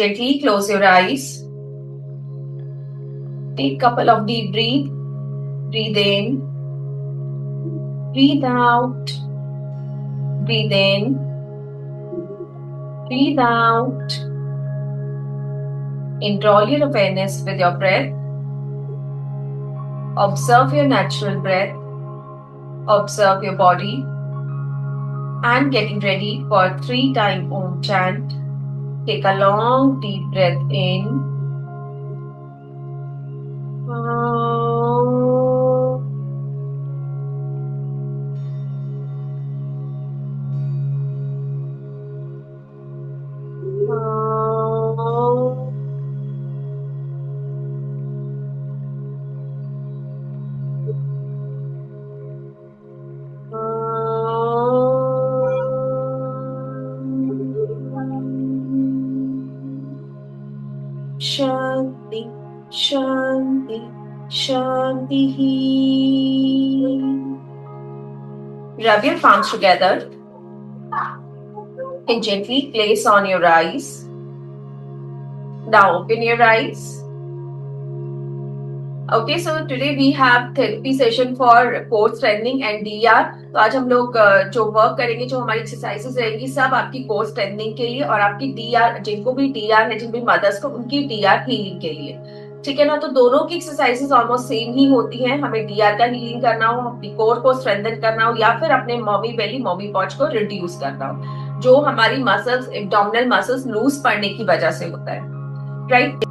Gently close your eyes. Take a couple of deep breaths. Breathe in. Breathe out. Breathe in. Breathe out. Enroll your awareness with your breath. Observe your natural breath. Observe your body. And getting ready for 3-time Om chant. Take a long deep breath in. Shanti, Shanti, Shanti. Rub your palms together and gently place on your eyes. Now open your eyes. Okay, so today we have therapy session for core strengthening and DR. तो आज हम लोग जो work करेंगे, जो हमारी exercises रहेंगी, सब आपकी कोर स्ट्रेंथनिंग के लिए और आपकी डीआर, जिनको भी डीआर है, जिन भी मदर्स को, उनकी डीआर हीलिंग के लिए। ठीक है ना। तो दोनों की एक्सरसाइजेस ऑलमोस्ट सेम ही होती हैं। हमें डीआर का हीलिंग करना हो, अपनी कोर को स्ट्रेंथन करना हो, या फिर अपने मॉमी बेली, मॉमी पॉच को रिड्यूस करना हो, जो हमारी मसल्स, एब्डोमिनल मसल्स लूज पड़ने की वजह से होता है। राइट।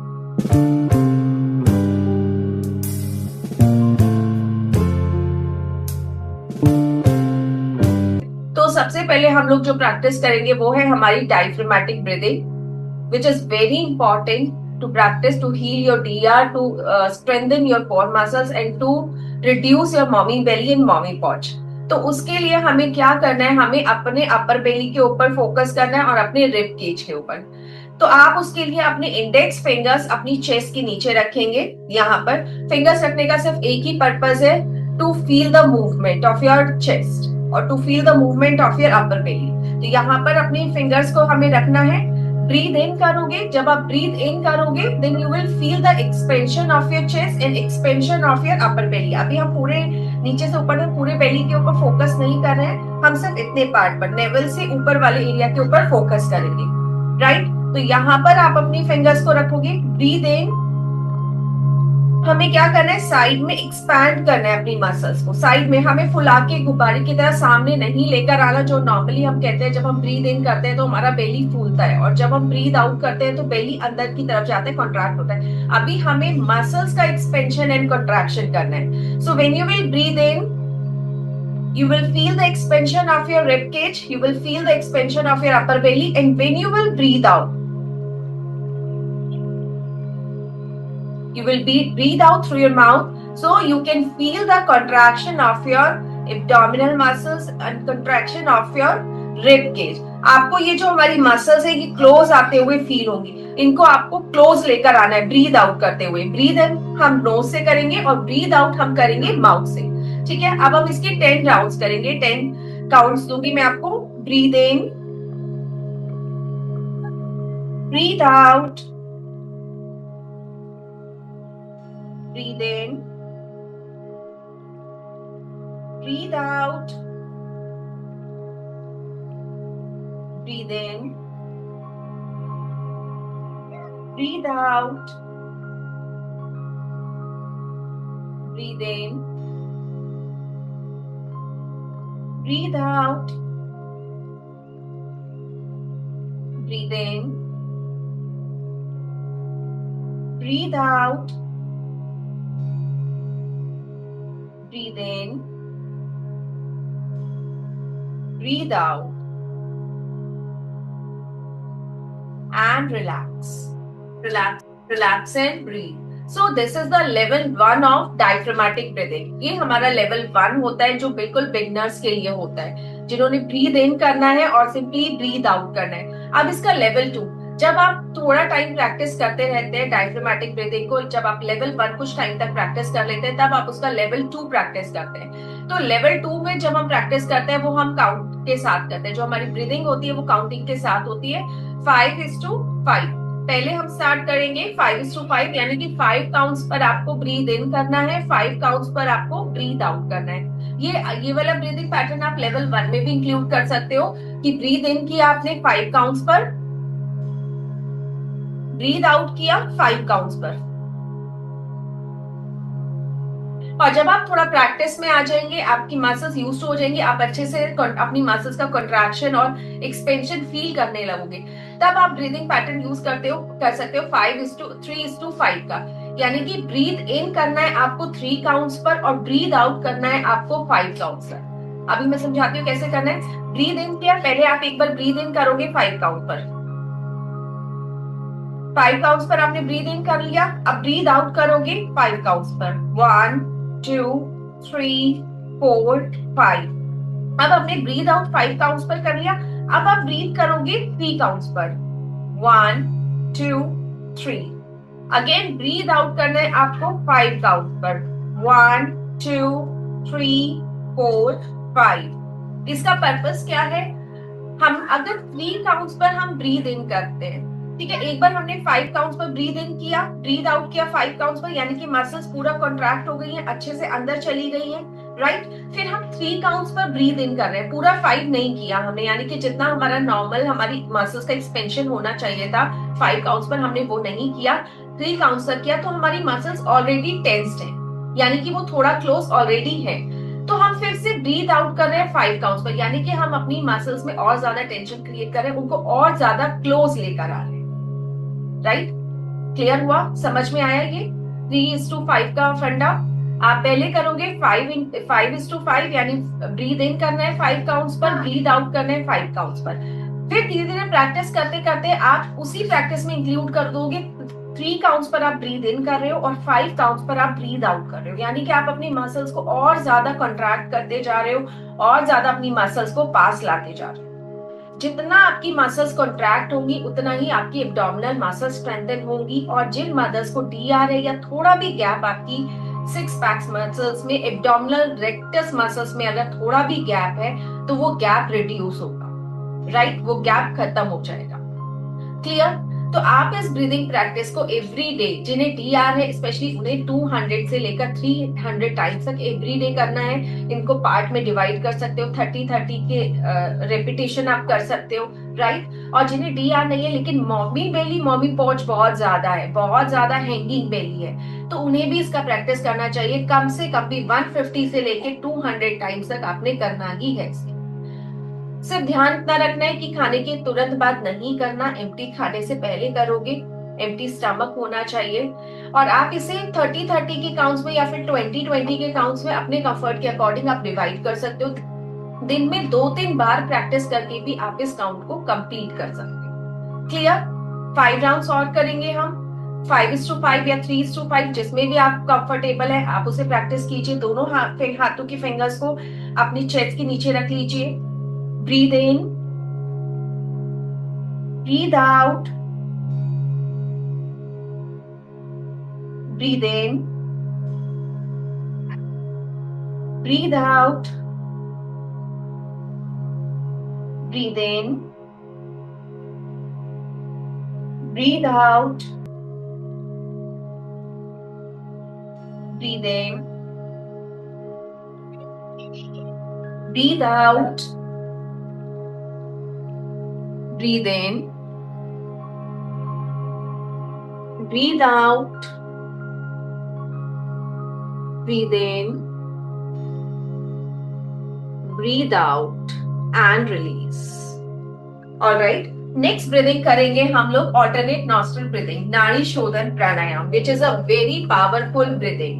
सबसे पहले हम लोग जो प्रैक्टिस करेंगे वो है हमारी diaphragmatic breathing, which is very important to practise to heal your DR, to strengthen your core muscles and to reduce your mommy belly and mommy pouch. तो उसके लिए हमें क्या करना है, हमें अपने अपर बेली के ऊपर फोकस करना है और अपने रिब केज के ऊपर। तो आप उसके लिए अपने इंडेक्स फिंगर्स अपनी चेस्ट के नीचे रखेंगे। यहाँ पर फिंगर्स रखने का सिर्फ एक ही पर्पज है, to feel the movement of your chest और to feel the movement of your upper belly. तो यहाँ पर अपने फिंगर्स को हमें रखना है। ब्रीथ इन करोगे, जब आप ब्रीथ इन करोगे then you will feel the expansion of your chest and expansion of your upper belly. अभी हम पूरे नीचे से ऊपर तक पूरे बेली के ऊपर फोकस नहीं कर रहे हैं, हम सिर्फ इतने पार्ट पर, नेवल से ऊपर वाले एरिया के ऊपर फोकस करेंगे। राइट। तो यहाँ पर आप अपनी फिंगर्स को रखोगे। ब्रीथ इन, हमें क्या करना है, साइड में एक्सपैंड करना है अपनी मसल्स को। साइड में हमें फुला के गुब्बारे की तरह सामने नहीं लेकर आना, जो नॉर्मली हम कहते हैं। जब हम ब्रीथ इन करते हैं तो हमारा बेली फूलता है, और जब हम ब्रीथ आउट करते हैं तो बेली अंदर की तरफ जाता है, कॉन्ट्रैक्ट होता है। अभी हमें मसल्स का एक्सपेंशन एंड कॉन्ट्रैक्शन करना है। So when you will breathe in, you will feel the expansion of your rib cage, you will feel the expansion of your upper belly, and when you will breathe out, you will breathe out through your mouth, so you can feel the contraction of your abdominal muscles and contraction of your rib cage. आपको ये जो हमारी muscles है ये close आते हुए feel होंगी, इनको आपको क्लोज लेकर आना है ब्रीथ आउट करते हुए। ब्रीथ इन हम नोज से करेंगे और ब्रीथ आउट हम करेंगे माउथ से। ठीक है। अब हम इसके 10 राउंड्स करेंगे। 10 काउंट्स दूंगी मैं आपको। Breathe in, breathe out, breathe in, breathe out, breathe in, breathe out, breathe in, breathe out, breathe in, breathe out, breathe in, breathe out, and relax. Relax, relax and breathe. So this is the level 1 of diaphragmatic breathing. ये हमारा level 1 होता है, जो बिल्कुल beginners के लिए होता है, जिन्होंने ब्रीथ इन करना है और सिंपली ब्रीथ आउट करना है। अब इसका लेवल 2, जब आप थोड़ा टाइम प्रैक्टिस करते रहते हैं डायफ्रामेटिक ब्रीथिंग को, जब आप लेवल 1 कुछ टाइम तक प्रैक्टिस कर लेते हैं, तब आप उसका लेवल 2 प्रैक्टिस करते हैं। तो लेवल 2 में जब हम प्रैक्टिस करते हैं वो हम काउंट के साथ करते हैं। जो हमारी ब्रीदिंग होती है वो काउंटिंग के साथ होती है। 5:5 पहले हम स्टार्ट करेंगे 5:5 यानी कि 5 काउंट्स पर आपको ब्रीद इन करना है, 5 काउंट्स पर आपको ब्रीद आउट करना है। ये वाला ब्रीदिंग पैटर्न आप लेवल 1 में भी इंक्लूड कर सकते हो कि ब्रीद इन किया आपने 5 काउंट्स पर, ब्रीद आउट किया 5 काउंट्स पर। और जब आप थोड़ा प्रैक्टिस में आ जाएंगे, आपकी मसल्स यूज हो जाएंगे, आप अच्छे से अपनी मसल्स का कंट्रैक्शन और एक्सपेंशन फील करने लगोगे, तब आप ब्रीदिंग पैटर्न यूज कर सकते हो 5:3:5 का। यानी कि ब्रीद इन करना है आपको 3 काउंट्स पर और ब्रीद आउट करना है आपको 5 काउंट्स पर। अभी मैं समझाती हूँ कैसे करना है। ब्रीद इन किया, पहले आप एक बार ब्रीद इन करोगे 5 काउंट पर, 5 काउंट्स पर आपने ब्रीद इन कर लिया। अब ब्रीद आउट करोगे 5 काउंट्स पर, 1 2 3 4 5। अब आपने ब्रीद आउट 5 काउंट्स पर कर लिया। अब आप ब्रीद करोगे 3 काउंट्स पर, 1 2 3। अगेन ब्रीद आउट करना है आपको 5 काउंट पर, 1 2 3 4 5। इसका पर्पस क्या है? हम अगर 3 काउंट्स पर हम ब्रीद इन करते हैं, ठीक है, एक बार हमने 5 काउंट्स पर ब्रीद इन किया, ब्रीद आउट किया 5 काउंट्स पर, यानी कि मसल्स पूरा कॉन्ट्रैक्ट हो गई हैं, अच्छे से अंदर चली गई हैं, राइट। फिर हम 3 काउंट्स पर ब्रीद इन कर रहे हैं, पूरा 5 नहीं किया हमने, यानी कि जितना हमारा नॉर्मल हमारी मसल्स का एक्सपेंशन होना चाहिए था 5 काउंट्स पर, हमने वो नहीं किया, 3 काउंट्स पर किया, तो हमारी मसल्स ऑलरेडी टेंस्ड है, यानी कि वो थोड़ा क्लोज ऑलरेडी है। तो हम फिर से ब्रीद आउट कर रहे हैं 5 काउंट्स पर, यानी कि हम अपनी मसल्स में और ज्यादा टेंशन क्रिएट कर रहे हैं, उनको और ज्यादा क्लोज लेकर आ रहे हैं, राइट। क्लियर हुआ? समझ में आया ये 3:5 का फंडा? आप पहले करोगे 5:5 यानी ब्रीद इन करना है 5 काउंट्स पर, ब्रीद आउट करना है 5 काउंट्स पर। फिर धीरे धीरे प्रैक्टिस करते करते आप उसी प्रैक्टिस में इंक्लूड कर दोगे 3 काउंट्स पर आप ब्रीद इन कर रहे हो और 5 काउंट्स पर आप ब्रीद आउट कर रहे हो, यानी कि आप अपनी मसल्स को और ज्यादा कॉन्ट्रैक्ट करते जा रहे हो और ज्यादा अपनी मसल्स को पास लाते जा रहे हो। जितना आपकी मसल्स कॉन्ट्रैक्ट होंगी उतना ही आपकी एब्डोमिनल मसल्स स्ट्रेंथन होंगी, और जिन मदर्स को डीआर है या थोड़ा भी गैप आपकी 6 पैक्स मसल्स में, एब्डोमिनल रेक्टस मसल्स में अगर थोड़ा भी गैप है तो वो गैप रिड्यूस होगा, राइट, वो गैप खत्म हो जाएगा। क्लियर? तो आप इस ब्रीदिंग प्रैक्टिस को एवरी डे, जिन्हें डीआर है स्पेशली उन्हें 200 से लेकर 300 टाइम्स तक एवरी डे करना है। इनको पार्ट में डिवाइड कर सकते हो, 30-30 के रेपिटेशन आप कर सकते हो, राइट। और जिन्हें डीआर नहीं है लेकिन मॉमी बेली, मॉमी पॉच बहुत ज्यादा है, बहुत ज्यादा हैंगिंग बेली है, तो उन्हें भी इसका प्रैक्टिस करना चाहिए। कम से कम भी 150 से लेकर 200 टाइम्स तक आपने करना ही है। सिर्फ ध्यान इतना रखना है कि खाने के तुरंत बाद नहीं करना, एम्प्टी खाने से पहले करोगे, एम्प्टी स्टमक होना चाहिए। और आप इसे 30-30 के काउंट्स में या फिर 20-20 के काउंट्स में अपने कंफर्ट के अकॉर्डिंग आप डिवाइड कर सकते हो। दिन में 2-3 बार प्रैक्टिस करके भी आप इस काउंट को कंप्लीट कर सकते हो। क्लियर? 5 राउंड्स और करेंगे हम, 5:5 या 3:5, जिसमें भी आप कंफर्टेबल है आप उसे प्रैक्टिस कीजिए। दोनों हाथों के फिंगर्स को अपनी चेस्ट के नीचे रख लीजिए। Breathe in, breathe out, breathe in, breathe out, breathe in, breathe out, breathe in, breathe out, breathe in, breathe out, breathe in, breathe out and release. Alright, next breathing करेंगे हम लोग alternate nostril breathing, नाड़ी शोधन प्राणायाम, which is a very powerful breathing,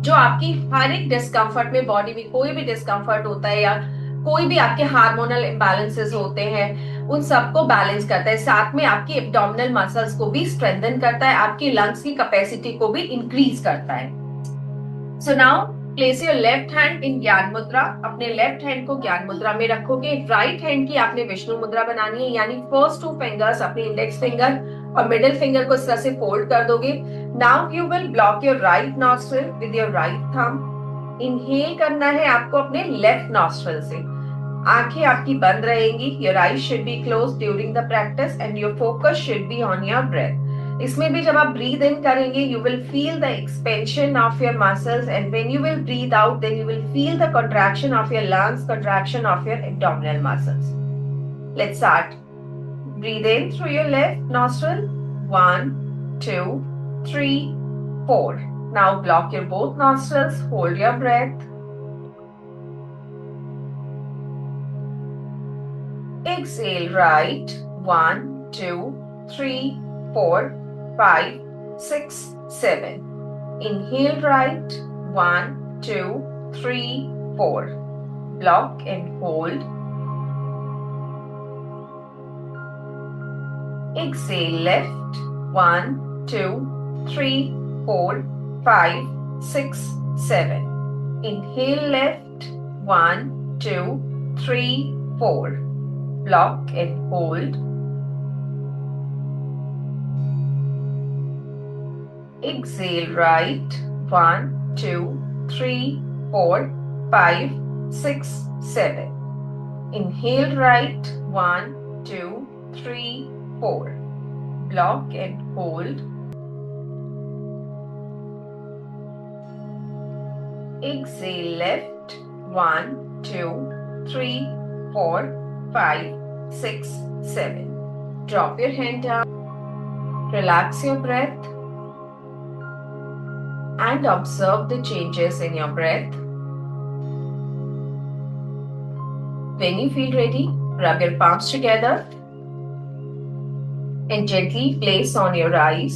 जो आपकी हर एक discomfort में, body में कोई भी डिस्कम्फर्ट होता है या कोई भी आपके हार्मोनल इम्बैलेंसेस होते हैं उन सबको बैलेंस करता है, साथ में आपकी एब्डोमिनल मसल्स को भी स्ट्रेंथन करता है, आपकी लंग्स की कैपेसिटी को भी इंक्रीज करता है। So now place your left hand in ज्ञान मुद्रा, अपने लेफ्ट हैंड को ज्ञान मुद्रा में रखोगे। राइट हैंड की आपने विष्णु मुद्रा बनानी है, यानी फर्स्ट 2 फिंगर्स अपने इंडेक्स फिंगर और मिडिल फिंगर को इस तरह से फोल्ड कर दोगे। Now you will block your right nostril with your right thumb. Inhale करना है आपको अपने लेफ्ट नॉस्ट्रिल से, आंखें आपकी बंद रहेंगी, your eyes should be closed during the practice and your focus should be on your breath. इसमें भी जब आप ब्रीद इन करेंगे you will feel the expansion of your muscles and when you will breathe out then you will feel the contraction of your lungs, contraction of your abdominal muscles. Let's start. Breathe in through your left nostril. 1, 2, 3, 4. Now block your both nostrils. Hold your breath. Exhale right. 1, 2, 3, 4, 5, 6, 7. Inhale right. 1, 2, 3, 4. Block and hold. Exhale left. 1, 2, 3, 4, 5, 6, 7. Inhale left. 1, 2, 3, 4. Block and hold. Exhale right. 1, 2, 3, 4, 5, 6, 7. Inhale right. 1, 2, 3, 4. Block and hold. Exhale left. 1, 2, 3, 4, 5, 6, 7. Drop your hand down. Relax your breath and observe the changes in your breath. When you feel ready, rub your palms together and gently place on your eyes.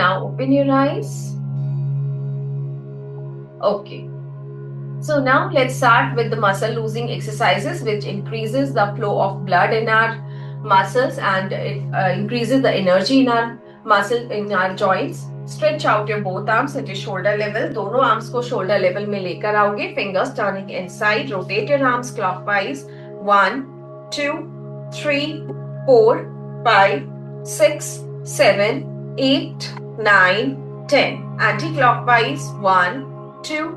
Now open your eyes. Okay. So now let's start with the muscle losing exercises which increases the flow of blood in our muscles and it increases the energy in our muscle, in our joints. Stretch out your both arms at your shoulder level. दोनों arms को shoulder level में लेकर आओगे. Fingers turning inside. Rotate your arms clockwise. 1, 2, 3, 4, 5, 6, 7, 8, 9, 10. Anti-clockwise. 1, 2,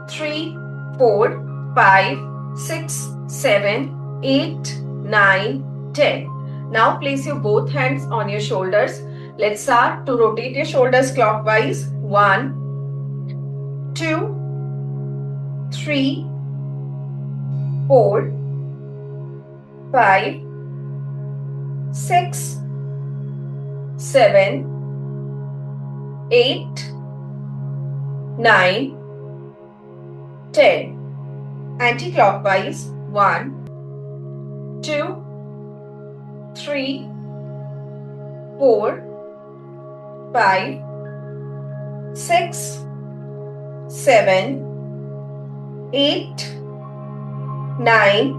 3, 4, 5, 6, 7, 8, 9, 10. Now place your both hands on your shoulders. Let's start to rotate your shoulders clockwise. 1, 2, 3, 4, 5, 6, 7, 8, 9, 10. Anti-clockwise. 1, 2, 3, 4, 5, 6, 7, 8, 9,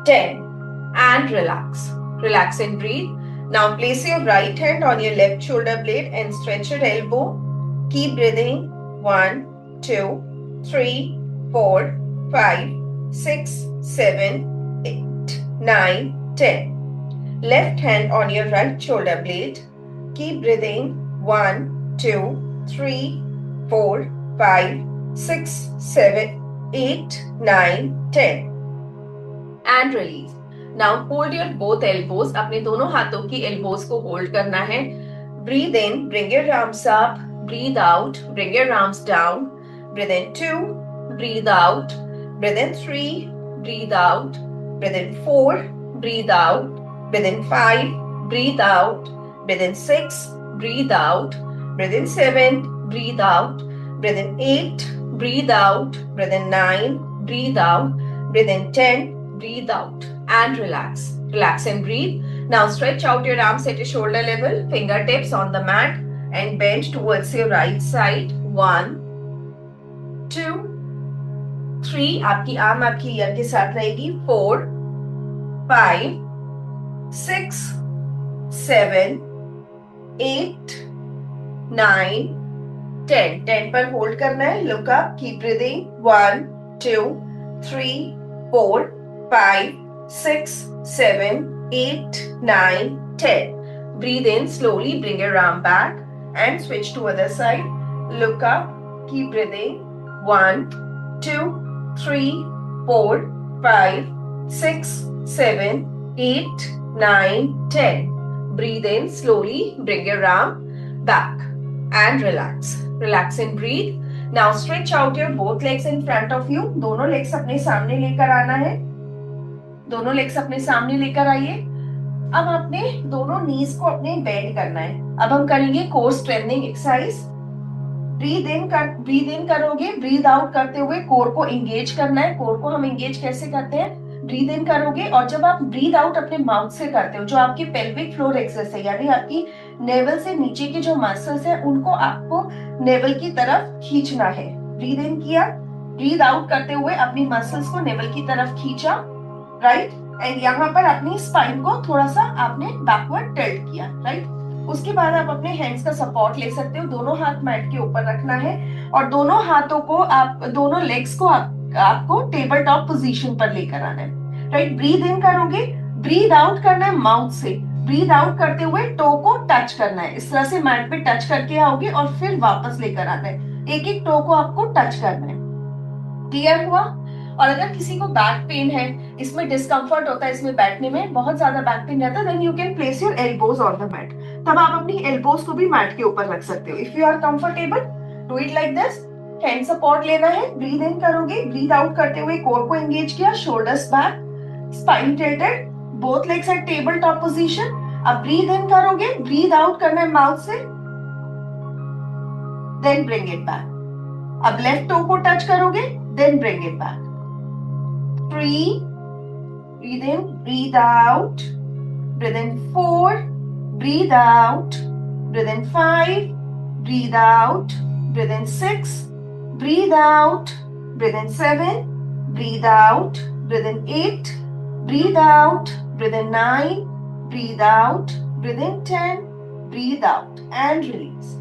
10. And relax. Relax and breathe. Now place your right hand on your left shoulder blade and stretch your elbow. Keep breathing. 1, 2, 3, 4, 5, 6, 7, 8, 9, 10. Left hand on your right shoulder blade. Keep breathing. 1, 2, 3, 4, 5, 6, 7, 8, 9, 10. And release. Now hold your both elbows. अपने दोनों हाथों की elbows को hold करना है. Breathe in. Bring your arms up. Breathe out. Bring your arms down. Breathe in 2, breathe out. Breathe in 3, breathe out. Breathe in 4, breathe out. Breathe in 5, breathe out. Breathe in 6, breathe out. Breathe in 7, breathe out. Breathe in 8, breathe out. Breathe in 9, breathe out. Breathe in 10, breathe out. And relax. Relax and breathe. Now stretch out your arms at your shoulder level. Fingertips on the mat and bend towards your right side. 1, 2, 3. आपकी arm आपकी year के साथ रहेगी. 4, 5, 6, 7, 8, 9, 10. 10 पर hold करना है. Look up. Keep breathing. 1, 2, 3, 4, 5, 6, 7, 8, 9, 10. Breathe in slowly. Bring your arm back and switch to other side. Look up. Keep breathing. 1, 2, 3, 4, 5, 6, 7, 8, 9, 10. Breathe in slowly, bring your arm back and relax. Relax and breathe. Now stretch out your both legs in front of you. दोनों legs अपने सामने लेकर आना है. दोनों legs अपने सामने लेकर आइए. अब आपने दोनों नीज को अपने बेंड करना है. अब हम करेंगे core strengthening exercise. Breathe in करोगे, ब्रीद आउट करते हुए कोर को एंगेज करना है. कोर को हम एंगेज कैसे करते हैं? ब्रीद इन करोगे और जब आप ब्रीद आउट अपने माउथ से करते हो, जो आपकी पेल्विक फ्लोर एक्सेस है, यानी आपकी नेवल से नीचे के जो मसल्स हैं, उनको आपको नेवल की तरफ खींचना है. ब्रीद इन किया, ब्रीद आउट करते हुए अपनी मसल्स को नेवल की तरफ खींचा, राइट. एंड यहाँ पर अपनी स्पाइन को थोड़ा सा आपने बैकवर्ड टिल्ट किया, राइट. उसके बाद आप अपने हैंड्स का सपोर्ट ले सकते हो. दोनों हाथ मैट के ऊपर रखना है और दोनों हाथों को आप, दोनों लेग्स को आपको टेबल टॉप पोजीशन पर लेकर आना है, राइट. ब्रीद इन करोगे, ब्रीद आउट करना है माउथ से. ब्रीद आउट करते हुए टो को टच करना है. इस तरह से मैट पे टच करके आओगे और फिर वापस लेकर आना है. एक एक टो को आपको टच करना है. क्लियर हुआ? और अगर किसी को बैक पेन है, इसमें डिस्कंफर्ट होता है, इसमें बैठने में बहुत ज्यादा बैक पेन रहता है, then you can place your elbows on the mat. तब आप अपनी एल्बोज को भी मैट के ऊपर रख सकते हो. If you are comfortable, do it like this. Hand support लेना है. ब्रीद इन करोगे, ब्रीद आउट करते हुए कोर को एंगेज किया, shoulders back, spine tilted, both legs at table top position. अब ब्रीद इन करोगे, ब्रीद आउट करना है माउथ से, देन ब्रिंग इट बैक. अब लेफ्ट टो को टच करोगे, then bring it back. 3, breathe in, breathe out, breathe in 4, breathe out, breathe in 5, breathe out, breathe in 6, breathe out, breathe in 7, breathe out, breathe in 8, breathe out, breathe in 9, breathe out, breathe in 10, breathe out and release.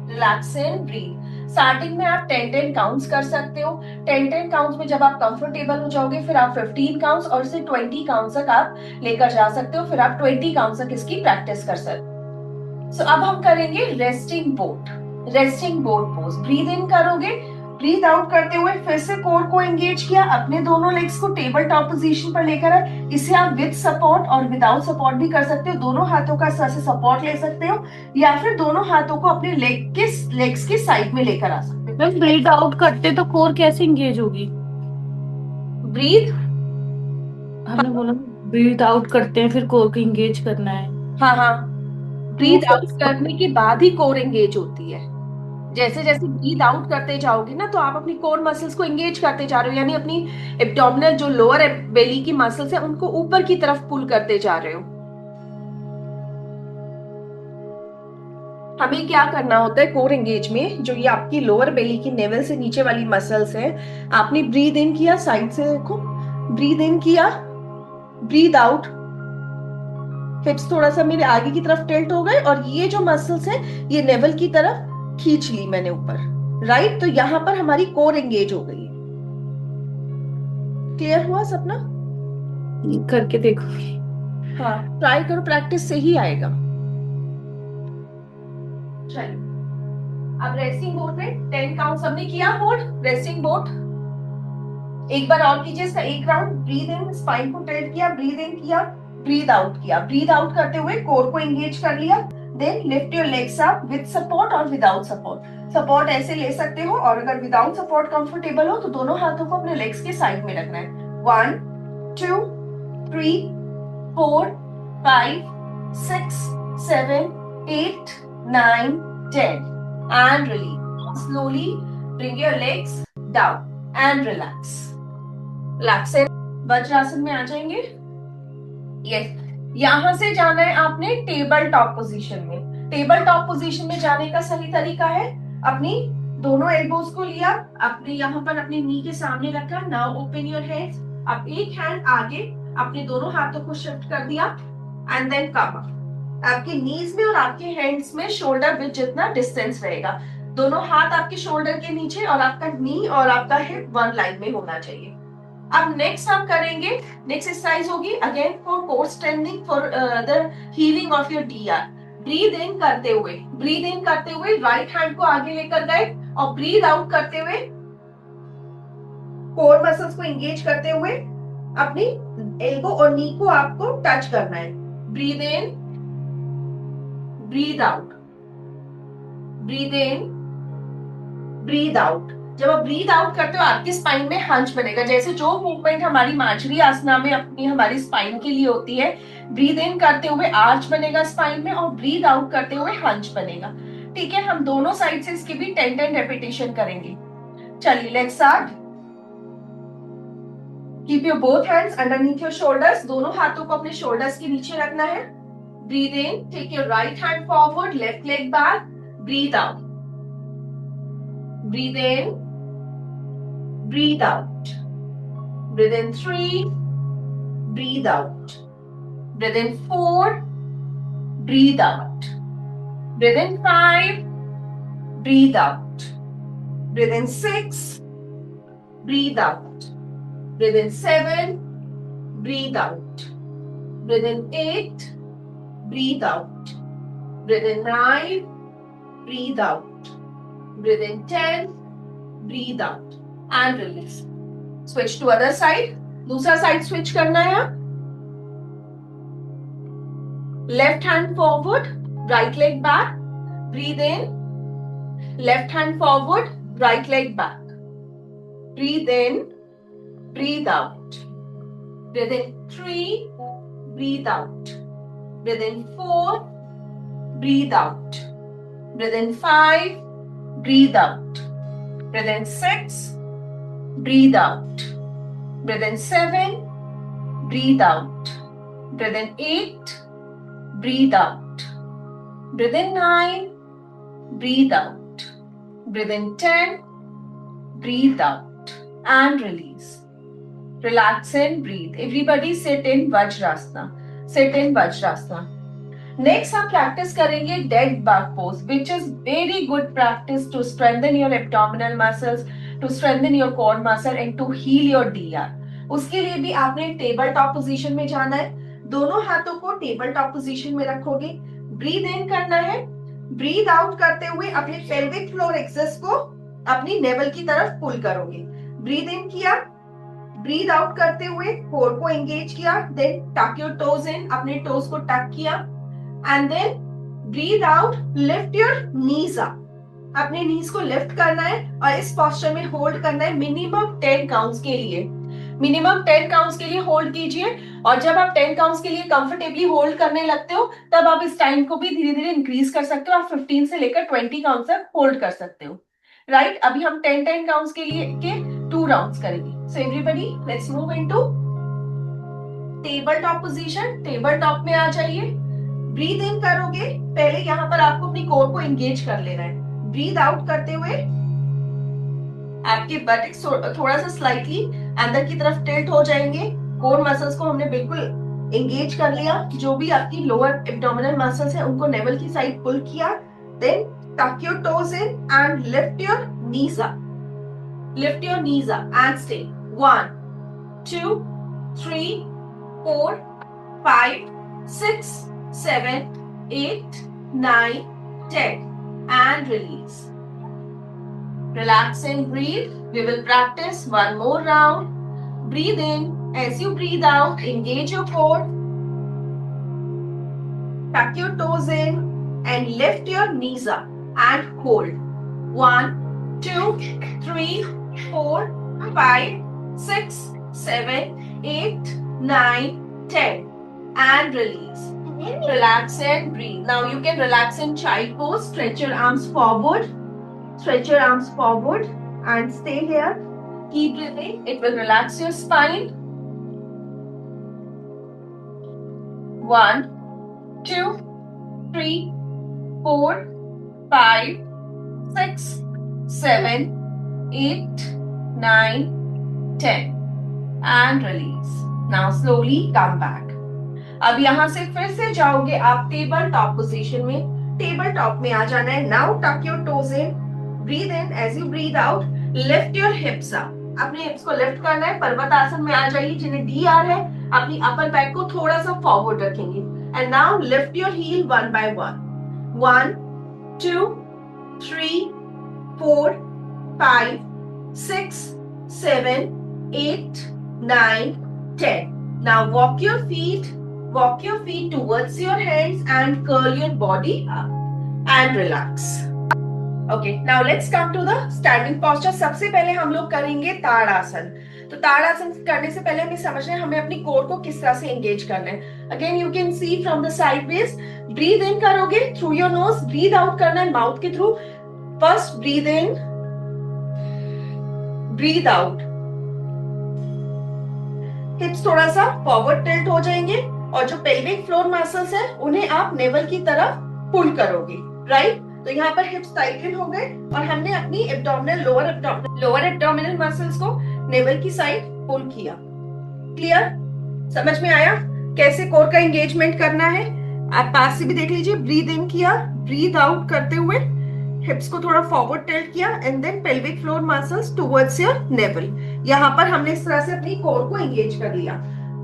Relax and breathe. Starting में आप 10-10 counts कर सकते हो. 10-10 counts में जब आप comfortable हो जाओगे, फिर आप 15 काउंट्स और से 20 काउंट्स तक आप लेकर जा सकते हो. फिर आप 20 काउंट्स तक इसकी प्रैक्टिस कर सकते हो. सो अब हम करेंगे resting boat. Resting boat pose. Breathe in करोगे, ब्रीद आउट करते हुए फिर से कोर को एंगेज किया, अपने दोनों लेग्स को टेबल टॉप पोजीशन पर लेकर आए. इसे आप विद सपोर्ट और विदाउट सपोर्ट भी कर सकते हो. दोनों हाथों का सर से सपोर्ट ले सकते हो या फिर दोनों हाथों को अपने लेग्स के साइड में लेकर आ सकते हो. मैम ब्रीद आउट करते तो कोर कैसे एंगेज होगी? ब्रीद, हमने बोला ब्रीद आउट करते हैं फिर कोर को एंगेज करना है. हाँ हाँ, ब्रीद आउट करने के बाद ही कोर एंगेज होती है. जैसे जैसे ब्रीद आउट करते जाओगे ना, तो आप अपनी कोर मसल्स को एंगेज करते जा रहे हो, यानी अपनी एब्डोमिनल जो लोअर बेली की मसल्स है उनको ऊपर की तरफ पुल करते जा रहे हो. हमें क्या करना होता है कोर एंगेज में, जो ये आपकी लोअर बेली की नेवल से नीचे वाली मसल्स हैं, आपने ब्रीद इन किया, साइड से देखो, ब्रीद इन किया, ब्रीद आउट, हिप्स थोड़ा सा मेरे आगे की तरफ टिल्ट हो गए और ये जो मसल्स हैं ये नेवल की तरफ खींच ली मैंने ऊपर, राइट. तो यहां पर हमारी कोर एंगेज हो गई. क्लियर हुआ सपना? करके देखो. हाँ, ट्राई करो, प्रैक्टिस से ही आएगा. चलिए, अब रेस्टिंग बोट में 10 काउंट सबने किया. Hold resting boat. एक बार और कीजिए इसका एक राउंड. ब्रीद इन, स्पाइन को टिल्ट किया, ब्रीद इन किया, ब्रीद आउट किया. ब्रीद आउट करते हुए कोर को एंगेज कर लिया. Then lift your legs up with support और विदाउट सपोर्ट. सपोर्ट ऐसे ले सकते हो और अगर विदाउट सपोर्ट कंफर्टेबल हो तो दोनों हाथों को अपने लेग्स के साइड में रखना है. 1, 2, 3, 4, 5, 6, 7, 8, 9, 10 and release. Slowly bring your legs down and relax. Relax and vajrasana में आ जाएंगे. Yes. यहां से जाना है आपने टेबल टॉप पोजीशन में. टेबल टॉप पोजीशन में जाने का सही तरीका है, अपनी दोनों एल्बोज को लिया, अपने यहाँ पर अपने नी के सामने रखा. Now open your hands. अब एक हैंड आगे अपने दोनों हाथों को शिफ्ट कर दिया एंड देन कम अप. आपके नीज में और आपके हैंड्स में शोल्डर विथ जितना डिस्टेंस रहेगा, दोनों हाथ आपके शोल्डर के नीचे और आपका नी और आपका हिप वन लाइन में होना चाहिए. अब नेक्स्ट हम करेंगे, नेक्स्ट एक्सरसाइज होगी again for core strengthening, for the healing of your DR. Breathe in करते हुए राइट हैंड को आगे लेकर गए और ब्रीद आउट करते हुए कोर मसल्स को एंगेज करते हुए अपनी एल्बो और नी को आपको टच करना है. breathe in, breathe out, breathe in, breathe out. जब आप ब्रीथ आउट करते हो आपकी स्पाइन में हंच बनेगा, जैसे जो मूवमेंट हमारी मार्जरी आसना में अपनी हमारी स्पाइन के लिए होती है, ब्रीथ इन करते हुए आर्च बनेगा स्पाइन में और ब्रीथ आउट करते हुए हंच बनेगा. ठीक है, हम दोनों साइड से इसकी भी 10 रेपिटेशन करेंगे. चलिए let's start. Keep your both hands underneath your shoulders. दोनों हाथों को अपने शोल्डर्स के नीचे रखना है. Breathe in, take your right hand forward, left leg back. Breathe out, breathe in, breathe out. Breathe in 3, breathe out. Breathe in 4, breathe out. Breathe in 5, breathe out. Breathe in 6, breathe out. Breathe in 7, breathe out. Breathe in 8, breathe out. Breathe in 9, breathe out. Breathe in 10, breathe out and release. Switch to other side. दूसरा side switch करना है. Left hand forward, right leg back. Breathe in. Left hand forward, right leg back. Breathe in, breathe out. Breathe in 3, breathe out. Breathe in 4, breathe out. Breathe in 5, breathe out. Breathe in 6, breathe out. Breathe in 7, breathe out. Breathe in 8, breathe out. Breathe in 9, breathe out. Breathe in 10, breathe out and release. Relax and breathe. Everybody sit in Vajrasana. Sit in Vajrasana. Next हम practice करेंगे dead bug pose, which is very good practice to strengthen your abdominal muscles, to strengthen your core muscle and to heal your DR. उसके लिए भी आपने table top position में जाना है. दोनों हाथों को टेबल टॉप पोजीशन में रखोगे. ब्रीथ इन करना है. ब्रीथ आउट करते हुए अपने पेल्विक फ्लोर एक्सेस को अपनी नेवल की तरफ पुल करोगे. ब्रीथ इन किया, ब्रीथ आउट करते हुए कोर को एंगेज किया, देन टक योर टोज इन, अपने टोज को टक किया and then breathe out, lift your knees up. अपने knees को lift करना है और इस posture में hold करना है minimum 10 counts के लिए. minimum 10 counts के लिए hold कीजिए और जब आप 10 counts के लिए comfortably hold करने लगते हो तब आप इस time को भी धीरे धीरे increase कर सकते हो. आप 15 से लेकर 20 counts तक hold कर सकते हो. right? अभी हम 10 counts के लिए के 2 rounds करेंगे. so everybody let's move into table top position. table top में आ जाइए. ब्रीथ इन करोगे, पहले यहां पर आपको अपनी कोर को एंगेज कर लेना है. ब्रीथ आउट करते हुए आपके बटक्स थोड़ा सा स्लाइटली अंदर की तरफ टिल्ट हो जाएंगे. कोर मसल्स को हमने बिल्कुल एंगेज कर लिया. जो भी आपकी लोअर एब्डोमिनल मसल्स है उनको नेवल की साइड पुल किया. देन टक your toes in and lift your knees up. Lift your knees up and stay. 1 2 3 4 5 6 7 8 9 10 and release. Relax and breathe. We will practice one more round. Breathe in. As you breathe out, engage your core. Tuck your toes in and lift your knees up and hold. 1 2 3 4 5 6 7 8 9 10 and release. Relax and breathe. Now you can relax in child pose. Stretch your arms forward. Stretch your arms forward and stay here. Keep breathing. It will relax your spine. 1 2 3 4 5 6 7 8 9 10 and release. Now slowly come back. अब यहां से फिर से जाओगे आप table top position में. Table top में आ जाना है. Now tuck your toes in. Breathe in. As you breathe out, lift your hips up. अपने हिप्स को लिफ्ट करना है. पर्वत आसन में आ जाइए. जिन्हें डीआर है अपनी अपर बैक को थोड़ा सा फॉरवर्ड रखेंगे. And now lift your heel one by one. 1 2 3 4 5 6 7 8 9 10. Now walk your feet walk your feet towards your hands and curl your body up and relax. Okay, now let's come to the standing posture. सबसे पहले हम लोग करेंगे ताड़ासन. तो ताड़ासन करने से पहले हमें समझना है हमें अपनी कोर को किस तरह से एंगेज करना है. Again you can see from the sideways. Breathe in करोगे through your nose, breathe out करना है माउथ के through. First breathe in, breathe out. Hips थोड़ा सा फॉरवर्ड टिल्ट हो जाएंगे और जो पेल्विक फ्लोर मसल्स है उन्हें आप नेवल की तरफ पुल करोगे. राइट, तो यहाँ पर हिप्स टाइटन हो गए और हमने अपनी एब्डोमिनल लोअर एब्डोमिनल मसल्स को नेवल की साइड पुल किया. क्लियर? समझ में आया कैसे कोर का एंगेजमेंट करना है? आप पास से भी देख लीजिए. ब्रीथ इन किया, ब्रीथ आउट करते हुए हिप्स को थोड़ा फॉरवर्ड टिल्ट किया and then pelvic floor muscles towards your navel. यहाँ पर हमने इस तरह से अपनी कोर को एंगेज कर लिया.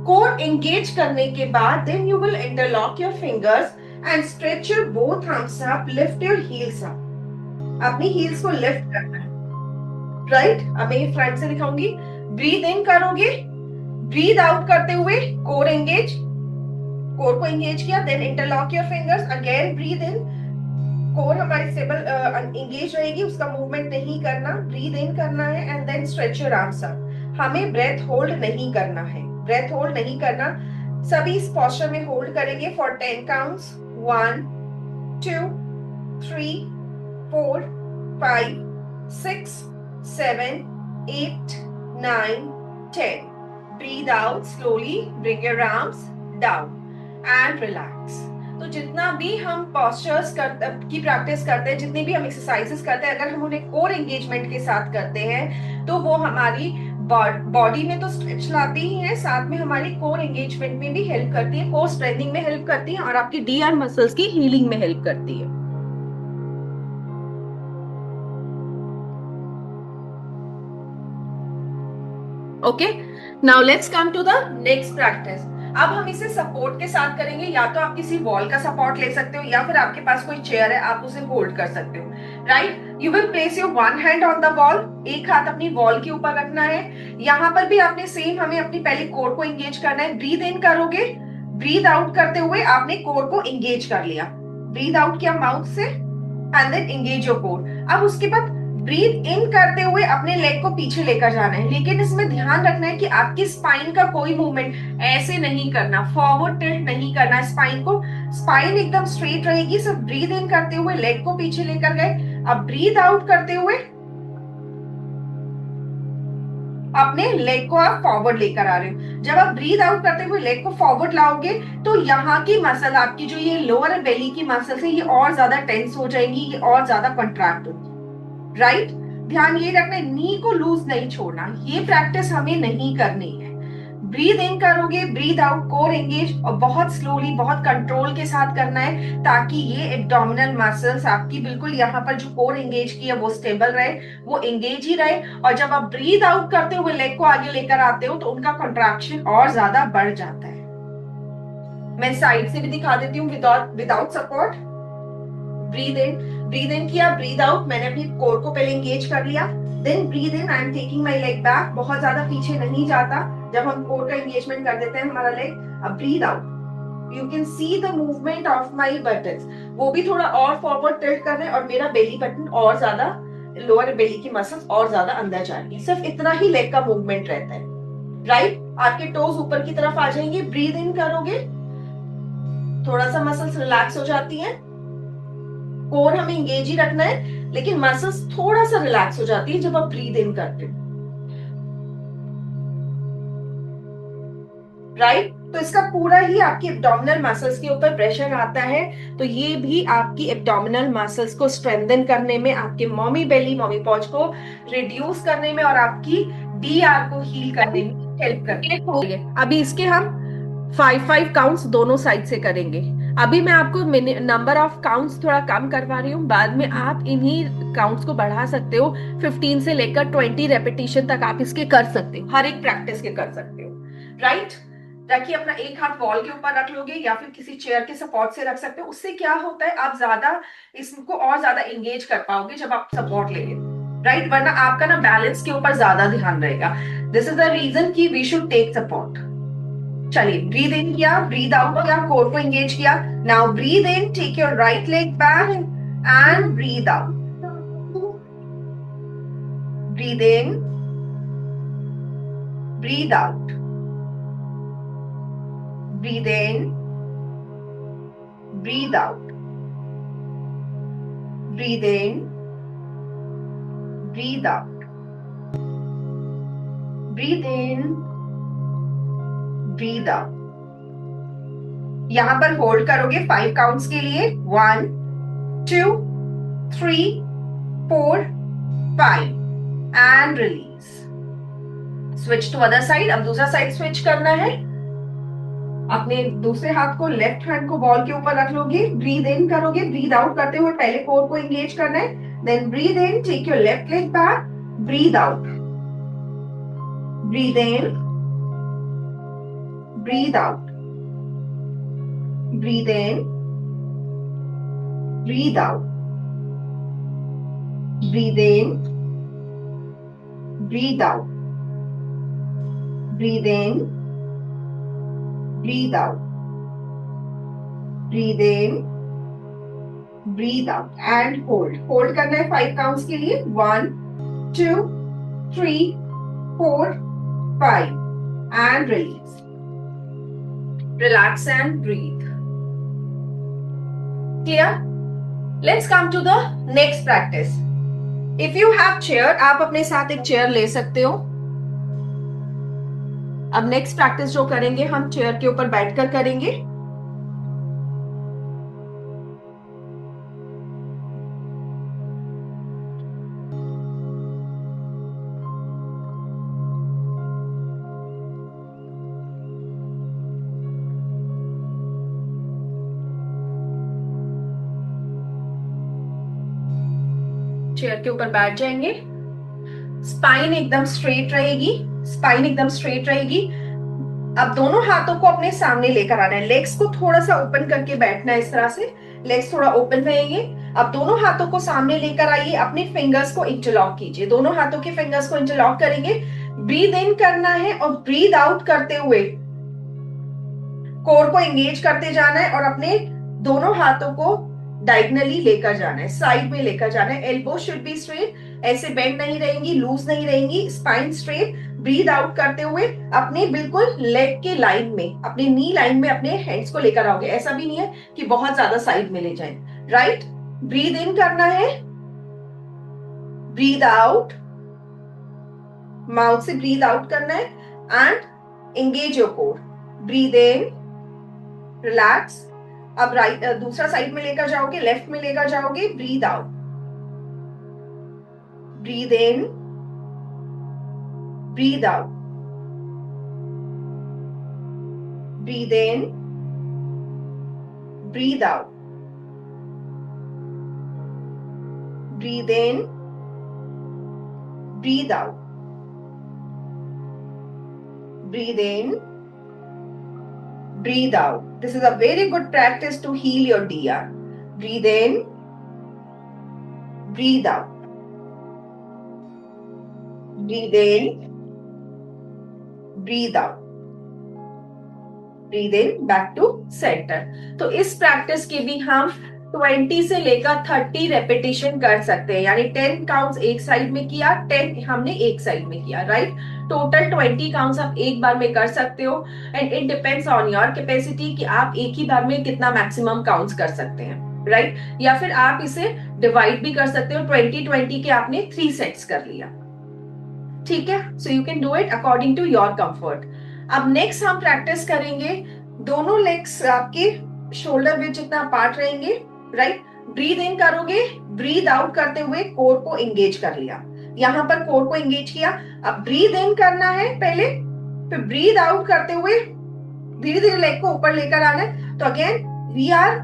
कोर एंगेज करने के बाद then you will interlock your fingers and stretch your both arms up, lift your heels up. अपनी heels को lift करना है. Right? अब मैं फ्रंट से दिखाऊंगी. Breathe in करोगे, breathe out करते हुए core engage, core को engage किया, then interlock your fingers, again breathe in. core हमारी stable engage रहेगी, उसका movement नहीं करना. Breathe in करना है and then stretch your arms up. हमें breath hold नहीं करना है. Breath hold नहीं करना. सभी इस posture में hold करेंगे for 10 counts. 1, 2, 3, 4, 5, 6, 7, 8, 9, 10. Breathe out slowly. Bring your arms down and relax. तो जितना भी हम postures की प्रैक्टिस करते हैं, जितनी भी हम एक्सरसाइजेस करते हैं, अगर हम उन्हें कोर एंगेजमेंट के साथ करते हैं तो वो हमारी बॉडी में तो स्ट्रेच लाती ही है, साथ में हमारी कोर एंगेजमेंट में भी हेल्प करती है, कोर स्ट्रेंथनिंग में हेल्प करती है और आपकी डीआर मसल्स की हीलिंग में हेल्प करती है. Okay, now let's come to the next practice. अब हम इसे सपोर्ट के साथ करेंगे. या तो आप किसी वॉल का सपोर्ट ले सकते हो या फिर आपके पास कोई चेयर है, आप उसे होल्ड कर सकते हो. Right, you will place your one hand on the wall. एक हाथ अपनी वॉल के ऊपर रखना है. यहाँ पर भी आपने सेम हमें अपनी पहले कोर को एंगेज करना है. ब्रीथ इन करोगे, ब्रीथ आउट करते हुए आपने कोर को एंगेज कर लिया. ब्रीथ आउट किया माउथ से and then engage your core. अब उसके बाद ब्रीथ इन करते हुए अपने लेग को पीछे लेकर जाना है, लेकिन इसमें ध्यान रखना है कि आपकी स्पाइन का कोई मूवमेंट ऐसे नहीं करना, फॉरवर्ड टिल्ट नहीं करना. स्पाइन एकदम स्ट्रेट रहेगी. सिर्फ ब्रीथ इन करते हुए लेग को पीछे लेकर गए. अब ब्रीथ आउट करते हुए अपने लेग को आप फॉरवर्ड लेकर आ रहे हो. जब आप ब्रीथ आउट करते हुए लेग को फॉरवर्ड लाओगे तो यहाँ की मसल, आपकी जो ये लोअर बेली की मसल्स है, ये और ज्यादा टेंस हो जाएंगी, ये और ज्यादा कंट्रैक्ट होगी. राइट, ध्यान ये रखना है, नी को लूज नहीं छोड़ना. ये प्रैक्टिस हमें नहीं करनी है. ब्रीथ इन करोगे, ब्रीथ आउट, कोर एंगेज, और बहुत स्लोली, बहुत कंट्रोल के साथ करना है ताकि ये एब्डोमिनल मसल्स आपकी बिल्कुल यहाँ पर जो कोर एंगेज की है वो स्टेबल रहे, वो एंगेज ही रहे. और जब आप ब्रीथ आउट करते हुए लेग को आगे लेकर आते हो तो उनका कंट्रैक्शन और ज्यादा बढ़ जाता है. मैं साइड से भी दिखा देती हूँ विदाउट सपोर्ट. ब्रीथ इन किया, ब्रीथ आउट, मैंने अपनी कोर को पहले एंगेज कर लिया. Then breathe in, I am taking my leg back. बहुत ज्यादा पीछे नहीं जाता जब हम कोर का एंगेजमेंट कर देते हैं हमारा लेग. अब breathe out, you can see the movement of my buttons. वो भी थोड़ा और फॉरवर्ड टिल्ट कर रहे हैं और मेरा बेली बटन और ज्यादा, लोअर बेली की मसल्स और ज्यादा अंदर जाएंगी. सिर्फ इतना ही लेग का मूवमेंट रहता है. राइट, आपके टोज ऊपर की तरफ आ जाएंगे. ब्रीथ इन करोगे, थोड़ा सा मसल्स रिलैक्स हो जाती है. कोर हमें एंगेज ही रखना है, लेकिन मसल्स थोड़ा सा रिलैक्स हो जाती है जब आप ब्रीथ इन करते हो. राइट, तो इसका पूरा ही आपकी एब्डोमिनल मसल्स के ऊपर प्रेशर आता है. तो ये भी आपकी एब्डोमिनल मसल्स को स्ट्रेंथन करने में, आपके मॉमी बेली, मॉमी पॉच को रिड्यूस करने में और आपकी डीआर को हील करने में हेल्प करती है. अभी इसके हम 5 काउंट्स दोनों साइड से करेंगे. अभी मैं आपको नंबर ऑफ काउंट्स थोड़ा कम करवा रही हूँ, बाद में आप इन्हीं काउंट्स को बढ़ा सकते हो. 15 से लेकर 20 रेपिटेशन तक आप इसके कर सकते हो, हर एक प्रैक्टिस के कर सकते हो. राइट, रखिए अपना एक हाथ वॉल के ऊपर रख लोगे या फिर किसी चेयर के सपोर्ट से रख सकते हो. उससे क्या होता है, आप ज्यादा इसको और ज्यादा एंगेज कर पाओगे जब आप सपोर्ट लेंगे. राइट, वरना आपका ना बैलेंस के ऊपर ज्यादा ध्यान रहेगा. दिस इज द रीजन कि वी शुड टेक सपोर्ट. चलिए, ब्रीद इन किया, ब्रीद आउट किया, कोर को एंगेज किया. Now breathe in, take your right leg back and breathe out. Breathe in, breathe out. Breathe in, breathe out. Breathe in, breathe out. Breathe in, breathe out. यहां पर hold करोगे 5 counts के लिए. 1 2 3 4 5 and release. Switch to other side. अब दूसरा side switch करना है. अपने दूसरे हाथ को, लेफ्ट हैंड को बॉल के ऊपर रख लोगे. ब्रीद इन करोगे, ब्रीद आउट करते हुए पहले कोर को एंगेज करना है. Then breathe in, take your left leg back, breathe out. Breathe in, breathe out. Breathe in, breathe out. Breathe in, breathe out. Breathe in, breathe out. Breathe in, breathe out and hold. Hold करना है 5 counts के लिए. 1 2 3 4 5 and release. Relax and breathe. Clear? Let's come to the next practice. If you have chair, आप अपने साथ एक chair ले सकते हो. अब नेक्स्ट प्रैक्टिस जो करेंगे हम चेयर के ऊपर बैठकर करेंगे. चेयर के ऊपर बैठ जाएंगे. स्पाइन एकदम स्ट्रेट रहेगी. स्पाइन एकदम स्ट्रेट रहेगी. अब दोनों हाथों को अपने सामने लेकर आना है. लेग्स को थोड़ा सा ओपन करके बैठना है. इस तरह से लेग्स थोड़ा ओपन रहेंगे. अब दोनों हाथों को सामने लेकर आइए. अपने फिंगर्स को इंटरलॉक कीजिए. दोनों हाथों के फिंगर्स को इंटरलॉक करेंगे. ब्रीद इन करना है और ब्रीद आउट करते हुए कोर को एंगेज करते जाना है और अपने दोनों हाथों को डायगनली लेकर जाना है, साइड में लेकर जाना है. Elbow should be straight. ऐसे बेंड नहीं रहेंगी, लूज नहीं रहेंगी. Spine straight. ब्रीद आउट करते हुए अपने बिल्कुल लेग के लाइन में, अपने नी लाइन में अपने हैंड्स को लेकर आओगे. ऐसा भी नहीं है कि बहुत ज्यादा साइड में ले जाएं. राइट. ब्रीद इन करना है, ब्रीद आउट. माउथ से ब्रीद आउट करना है and engage your core. Breathe in, relax. अब राइट दूसरा साइड में लेकर जाओगे, लेफ्ट में लेकर जाओगे. Breathe out. Breathe in, breathe out. Breathe in, breathe out. Breathe in, breathe out. Breathe in, breathe out. This is a very good practice to heal your DR. Breathe in, breathe out. Breathe in, breathe out. Breathe in, back to center. तो इस practice के भी हम 20 से लेकर 30 repetition कर सकते हैं. यानी 10 काउंट्स एक साइड में किया, 10 हमने एक साइड में किया. राइट. टोटल 20 काउंट्स आप एक बार में कर सकते हो. And it depends on your capacity कि आप एक ही बार में कितना मैक्सिमम काउंट्स कर सकते हैं. राइट. या फिर आप इसे डिवाइड भी कर सकते हो. 20-20 के आपने 3 सेट्स कर लिया. ठीक है. So you can do it according to your comfort. अब नेक्स्ट हम प्रैक्टिस करेंगे. दोनों लेग्स आपके शोल्डर विड्थ जितना पार्ट रहेंगे. राइट. ब्रीद इन करोगे, ब्रीद आउट करते हुए कोर को एंगेज कर लिया. यहां पर कोर को एंगेज किया. अब ब्रीद इन करना है पहले, फिर ब्रीद आउट करते हुए धीरे धीरे लेग को ऊपर लेकर आना है. तो again we are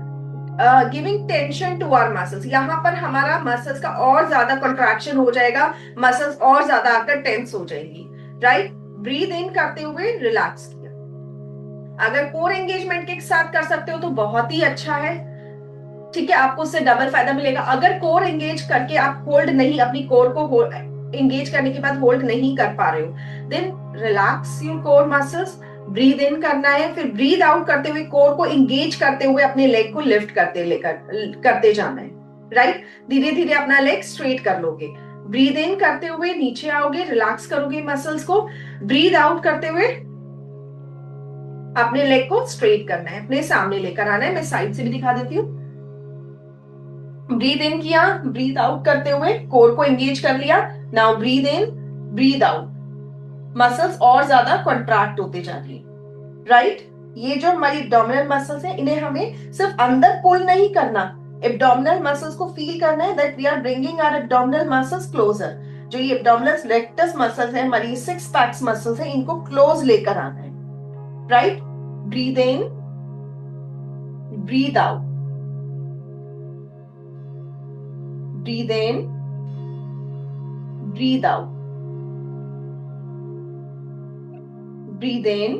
giving tension to our muscles. यहां पर हमारा मसल्स का और ज्यादा कंट्रैक्शन हो जाएगा. मसल्स और ज्यादा आकर टेंस हो जाएंगी. राइट. ब्रीद इन करते हुए रिलैक्स किया. अगर कोर एंगेजमेंट के साथ कर सकते हो तो बहुत ही अच्छा है. ठीक है. आपको उससे डबल फायदा मिलेगा. अगर कोर एंगेज करके आप होल्ड नहीं, अपनी कोर को एंगेज करने के बाद होल्ड नहीं कर पा रहे हो, then relax your core muscles. Breathe in करना है, फिर ब्रीद आउट करते हुए कोर को एंगेज करते हुए अपने लेग को लिफ्ट करते जाना है, राइट। धीरे धीरे अपना लेग स्ट्रेट कर लोगे। ब्रीद इन करते हुए नीचे आओगे, रिलैक्स करोगे मसल्स को। ब्रीद आउट करते हुए अपने लेग को स्ट्रेट करना है, अपने सामने लेकर आना है। मैं साइड से भी दिखा देती हूँ। ब्रीद इन किया, ब्रीद आउट करते हुए कोर को एंगेज कर लिया। Now breathe in, breathe out, muscles और ज्यादा कॉन्ट्रैक्ट होते जा रही है, राइट। ये जो हमारी एब्डोमिनल मसल्स है, इन्हें हमें सिर्फ अंदर पुल नहीं करना, एब्डोमिनल मसल्स को फील करना है, that we are bringing our abdominal muscles closer. जो ये एब्डोमिनल रेक्टस मसल्स है, हमारी सिक्स पैक्स मसल्स है, इनको क्लोज लेकर आना है, right. Breathe in, breathe out, breathe in, breathe out, breathe in,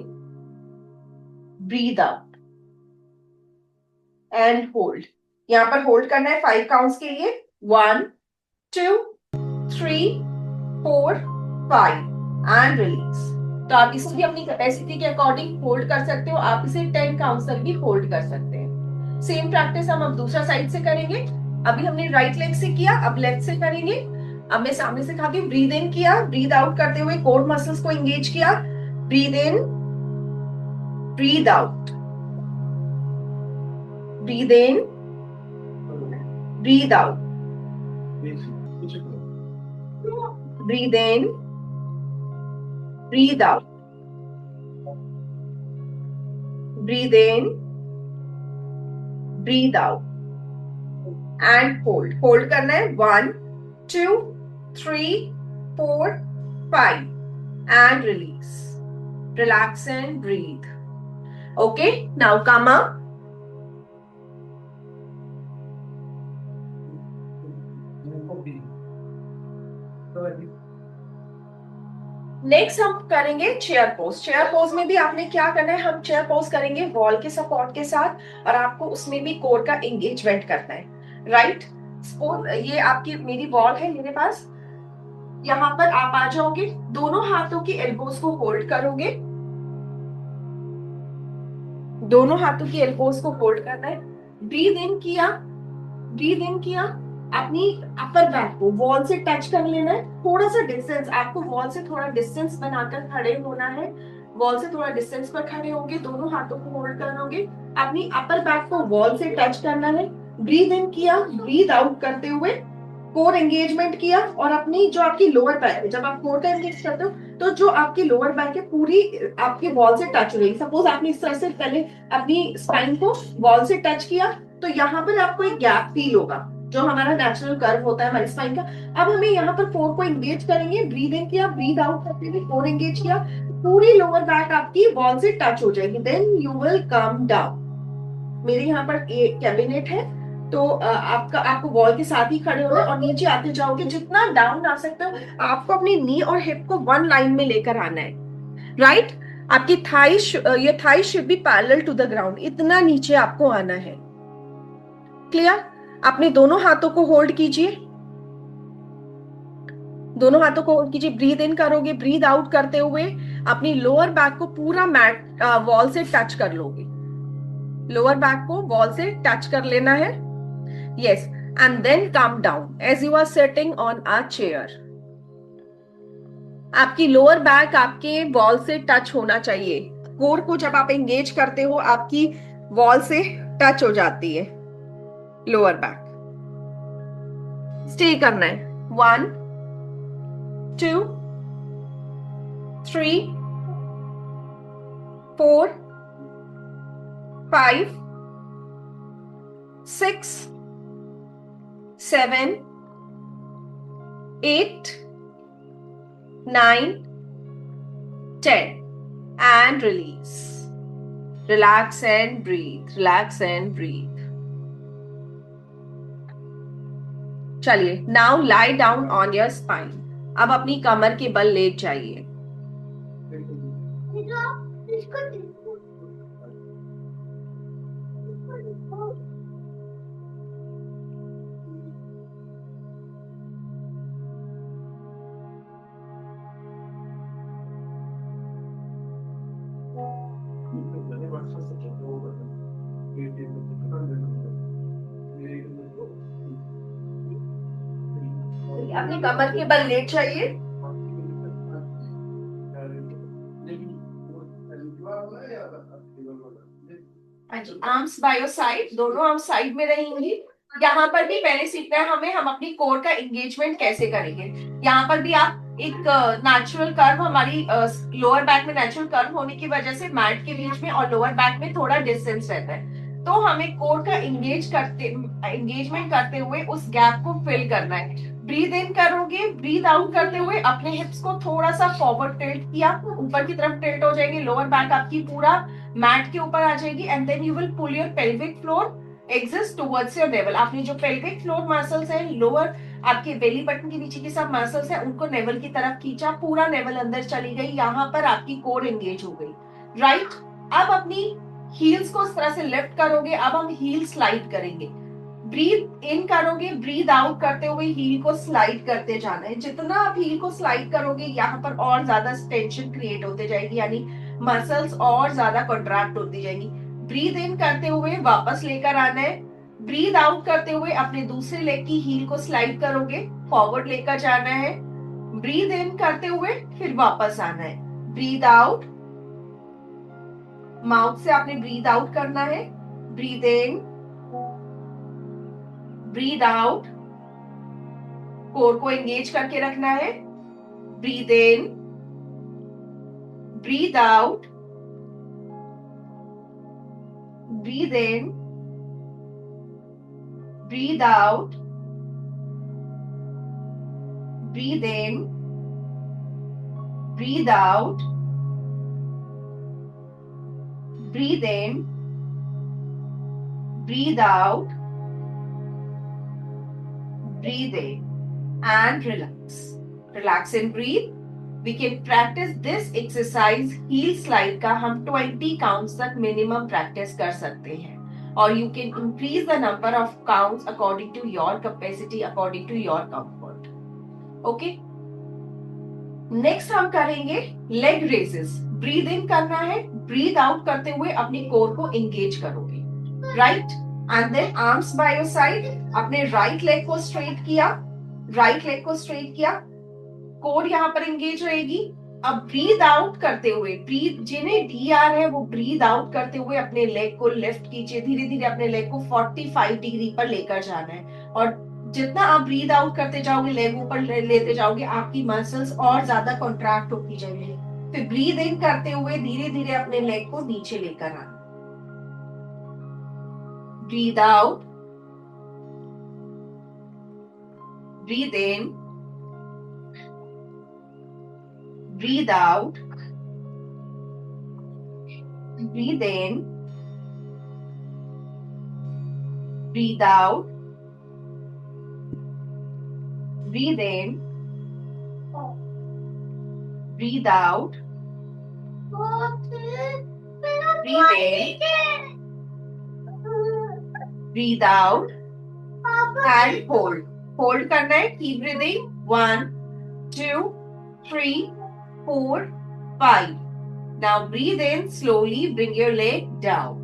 breathe out and hold. यहां पर होल्ड करना है 5 काउंट्स के लिए। 1 2 3 4 5 एंड रिलीज। तो आप इसे भी अपनी कैपेसिटी के अकॉर्डिंग होल्ड कर सकते हो, आप इसे 10 काउंट्स तक भी होल्ड कर सकते हैं। सेम प्रैक्टिस हम अब दूसरा साइड से करेंगे। अभी हमने राइट लेग से किया, अब लेफ्ट से करेंगे। अब मैं सामने से खाती हूँ। ब्रीद इन किया, ब्रीद आउट करते हुए कोर मसल्स को एंगेज किया। Breathe in, breathe out, breathe in, breathe out, breathe in, breathe out, breathe in, breathe out and hold. Hold करना है 1 2 3 4 5 and release. Relax and breathe. Okay, now come up. Next हम करेंगे chair pose. Chair pose में भी आपने क्या करना है, हम चेयर पोज करेंगे वॉल के सपोर्ट के साथ, और आपको उसमें भी कोर का एंगेजमेंट करना है, राइट। ये आपकी मेरी वॉल है मेरे पास, यहां पर आप आ जाओगे, दोनों हाथों की एल्बोज को होल्ड करोगे, दोनों हाथों की एल्बोज को होल्ड करना है। ब्रीद इन किया, ब्रीद इन किया, अपनी अपर बैक को वॉल से टच कर लेना है। थोड़ा सा डिस्टेंस, आपको वॉल से थोड़ा डिस्टेंस बनाकर खड़े होना है। वॉल से थोड़ा डिस्टेंस पर खड़े होंगे, दोनों हाथों को होल्ड करोगे, अपनी अपर बैक को वॉल से टच करना है। ब्रीद इन किया, ब्रीद आउट करते हुए कोर एंगेजमेंट किया, और अपनी जो आपकी लोअर बैक है, जब आप कोर का एंगेज करते हो तो जो आपकी लोअर बैक है पूरी आपकी वॉल से टच हो रही है। सपोज आपने इस तरह से पहले अपनी स्पाइन को वॉल से टच किया, तो यहाँ पर आपको एक गैप फील होगा, जो हमारा नेचुरल कर्व होता है हमारी स्पाइन का। अब हमें यहाँ पर कोर को एंगेज करेंगे। ब्रीद इन किया, ब्रीद आउट करते हुए कोर एंगेज किया, पूरी लोअर बैक आपकी वॉल से टच हो जाएगी, then you will come down. मेरे यहाँ पर एक कैबिनेट है, तो आपको वॉल के साथ ही खड़े होना है और नीचे आते जाओगे, जितना डाउन आ सकते हो। आपको अपनी नी और हिप को वन लाइन में लेकर आना है, राइट। आपकी थाई, ये thigh should be parallel to the ground, इतना नीचे आपको आना है। क्लियर। अपने दोनों हाथों को होल्ड कीजिए, दोनों हाथों को होल्ड कीजिए। ब्रीद इन करोगे, ब्रीद आउट करते हुए अपनी लोअर बैक को पूरा मैट वॉल से टच कर लोगे, लोअर बैक को वॉल से टच कर लेना है। Yes, and then come down as you are sitting on a chair. आपकी लोअर बैक आपके वॉल से टच होना चाहिए। कोर को जब आप एंगेज करते हो, आपकी वॉल से टच हो जाती है लोअर बैक। स्टे करना है। 1 2 3 4 5 6 7 8 9 10 and release. Relax and breathe. Relax and breathe. चलिए, now lie down on your spine. अब अपनी कमर के बल लेट जाइए। अपनी कमर के बल लेट जाइए। आर्म्स बाय योर साइड, दोनों आर्म्स साइड में रहेंगी। यहाँ पर भी पहले सीखना है हमें, हम अपनी कोर का एंगेजमेंट कैसे करेंगे। यहाँ पर भी आप एक नेचुरल कर्व, हमारी लोअर बैक में नेचुरल कर्व होने की वजह से मैट के बीच में और लोअर बैक में थोड़ा डिस्टेंस रहता है, तो हमें कोर का एंगेजमेंट करते हुए उस गैप को फिल करना है। ब्रीद इन करोगे, ब्रीद आउट करते हुए अपने हिप्स को थोड़ा सा फॉरवर्ड टिल्ट किया, ऊपर की तरफ टिल्ट हो जाएंगे, लोअर बैक आपकी पूरा मैट के ऊपर आ जाएगी, and then you will pull your pelvic floor exist towards your navel. आपने जो पेल्विक फ्लोर मसल्स है, लोअर आपके बेली बटन के नीचे के सब मसल्स है, उनको नेवल की तरफ खींचा, पूरा नेवल अंदर चली गई, यहाँ पर आपकी कोर एंगेज हो गई। राइट, अब अपनी हील्स को इस तरह से लिफ्ट करोगे। अब हम हील स्लाइड करेंगे। ब्रीथ इन करोगे, ब्रीथ आउट करते हुए हील को स्लाइड करते जाना है। जितना आप हील को स्लाइड करोगे, यहाँ पर और ज्यादा टेंशन क्रिएट होते जाएगी, यानी मसल्स और ज्यादा कॉन्ट्रैक्ट होती जाएगी। ब्रीथ इन करते हुए वापस लेकर आना है। ब्रीथ आउट करते हुए अपने दूसरे लेग की हील को स्लाइड करोगे, फॉरवर्ड लेकर जाना है। ब्रीथ इन करते हुए फिर वापस आना है। ब्रीथ आउट, माउथ से आपने ब्रीथ आउट करना है। Breathe in, breathe out, core को एंगेज करके रखना है। Breathe in, breathe out, breathe in, breathe out, breathe in, breathe out, breathe in, breathe out, breathe in, and relax. Relax and breathe. We can practice this exercise heel slide का हम 20 counts तक minimum practice कर सकते हैं, और you can increase the number of counts according to your capacity, according to your comfort. Okay? Next हम करेंगे leg raises. Breathe in करना है, breathe out करते हुए अपनी core को engage करोगे. Right? And then arms by your side. अपने right leg को straight किया, right leg को straight किया, कोर यहाँ पर एंगेज रहेगी। अब ब्रीद आउट करते हुए, ब्रीद जिन्हें डीआर है वो ब्रीद आउट करते हुए अपने लेग को लिफ्ट कीजिए, धीरे धीरे अपने लेग को 45 डिग्री पर लेकर जाना है, और जितना आप ब्रीद आउट करते जाओगे, लेग ऊपर लेते जाओगे, आपकी मसल्स और ज्यादा कॉन्ट्रैक्ट होती जाएंगी। फिर ब्रीद इन करते हुए धीरे धीरे अपने लेग को नीचे लेकर आना। Breathe out, breathe in, breathe out, breathe in, breathe out, breathe in, breathe out, breathe in, breathe out, and hold. Hold करना है, keep breathing. 1, 2, 3, 4, 5. Now breathe in slowly, bring your leg down.